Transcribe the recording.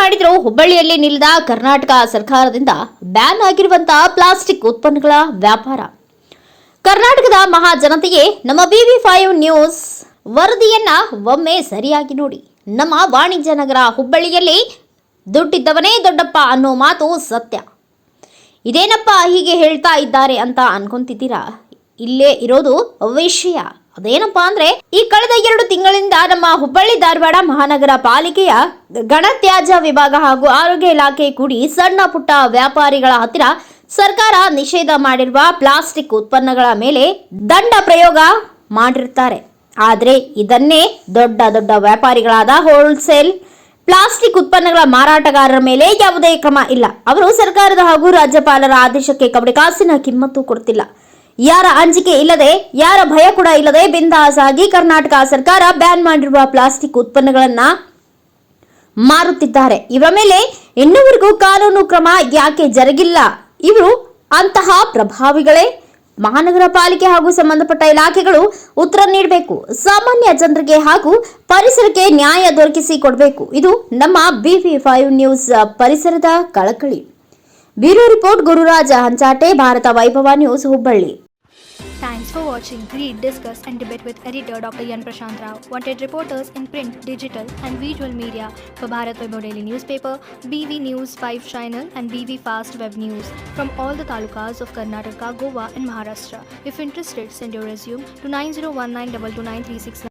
ಮಾಡಿದ್ರು ಹುಬ್ಬಳ್ಳಿಯಲ್ಲಿ ನಿಲ್ಲದ ಕರ್ನಾಟಕ ಸರ್ಕಾರದಿಂದ ಬ್ಯಾನ್ ಆಗಿರುವಂತಹ ಪ್ಲಾಸ್ಟಿಕ್ ಉತ್ಪನ್ನಗಳ ವ್ಯಾಪಾರ. ಕರ್ನಾಟಕದ ಮಹಾ ಜನತೆಗೆ ನಮ್ಮ BV5 ನ್ಯೂಸ್ ವರದಿಯನ್ನ ಒಮ್ಮೆ ಸರಿಯಾಗಿ ನೋಡಿ. ನಮ್ಮ ವಾಣಿಜ್ಯ ನಗರ ಹುಬ್ಬಳ್ಳಿಯಲ್ಲಿ ದುಡ್ಡಿದ್ದವನೇ ದೊಡ್ಡಪ್ಪ ಅನ್ನೋ ಮಾತು ಸತ್ಯ. ಇದೇನಪ್ಪ ಹೀಗೆ ಹೇಳ್ತಾ ಇದ್ದಾರೆ ಅಂತ ಅನ್ಕೊಂತಿದ್ದೀರಾ? ಇಲ್ಲೇ ಇರೋದು ವಿಷಯ. ಅದೇನಪ್ಪಾ ಅಂದ್ರೆ, ಈ ಕಳೆದ 2 ತಿಂಗಳಿಂದ ನಮ್ಮ ಹುಬ್ಬಳ್ಳಿ ಧಾರವಾಡ ಮಹಾನಗರ ಪಾಲಿಕೆಯ ಘನತ್ಯಾಜ್ಯ ವಿಭಾಗ ಹಾಗೂ ಆರೋಗ್ಯ ಇಲಾಖೆ ಕೂಡಿ ಸಣ್ಣ ಪುಟ್ಟ ವ್ಯಾಪಾರಿಗಳ ಹತ್ತಿರ ಸರ್ಕಾರ ನಿಷೇಧ ಮಾಡಿರುವ ಪ್ಲಾಸ್ಟಿಕ್ ಉತ್ಪನ್ನಗಳ ಮೇಲೆ ದಂಡ ಪ್ರಯೋಗ ಮಾಡಿರ್ತಾರೆ. ಆದರೆ ಇದನ್ನೇ ದೊಡ್ಡ ದೊಡ್ಡ ವ್ಯಾಪಾರಿಗಳಾದ ಹೋಲ್ಸೇಲ್ ಪ್ಲಾಸ್ಟಿಕ್ ಉತ್ಪನ್ನಗಳ ಮಾರಾಟಗಾರರ ಮೇಲೆ ಯಾವುದೇ ಕ್ರಮ ಇಲ್ಲ. ಅವರು ಸರ್ಕಾರದ ಹಾಗೂ ರಾಜ್ಯಪಾಲರ ಆದೇಶಕ್ಕೆ ಕಬಡ್ಡಿ ಕಾಸಿನ ಕಿಮ್ಮತ್ತು ಕೊಡ್ತಿಲ್ಲ. ಯಾರ ಅಂಜಿಕೆ ಇಲ್ಲದೆ, ಯಾರ ಭಯ ಕೂಡ ಇಲ್ಲದೆ ಬಿಂದಾಸ್ ಆಗಿ ಕರ್ನಾಟಕ ಸರ್ಕಾರ ಬ್ಯಾನ್ ಮಾಡಿರುವ ಪ್ಲಾಸ್ಟಿಕ್ ಉತ್ಪನ್ನಗಳನ್ನ ಮಾರುತ್ತಿದ್ದಾರೆ. ಇವರ ಮೇಲೆ ಇನ್ನೂವರೆಗೂ ಕಾನೂನು ಕ್ರಮ ಯಾಕೆ ಜರುಗಿಲ್ಲ? ಇವರು ಅಂತಹ ಪ್ರಭಾವಿಗಳೇ. ಮಹಾನಗರ ಪಾಲಿಕೆ ಹಾಗೂ ಸಂಬಂಧಪಟ್ಟ ಇಲಾಖೆಗಳು ಉತ್ತರ ನೀಡಬೇಕು. ಸಾಮಾನ್ಯ ಜನರಿಗೆ ಹಾಗೂ ಪರಿಸರಕ್ಕೆ ನ್ಯಾಯ ದೊರಕಿಸಿ ಕೊಡಬೇಕು. ಇದು ನಮ್ಮ BV5 ನ್ಯೂಸ್ ಪರಿಸರದ ಕಳಕಳಿ. ಬ್ಯೂರೋ ರಿಪೋರ್ಟ್ ಗುರುರಾಜ ಹಂಚಾಟೆ, ಭಾರತ ವೈಭವ news, Hubballi. Thanks for watching. Read, discuss and debate with editor Dr. Yan Prashant Rao. Wanted reporters in print, digital and visual media for Bharat Vaibhav Daily Newspaper, BV News 5 Channel and BV Fast Web News from all the talukas of Karnataka, Goa and Maharashtra. If interested, send your resume to 9019229369.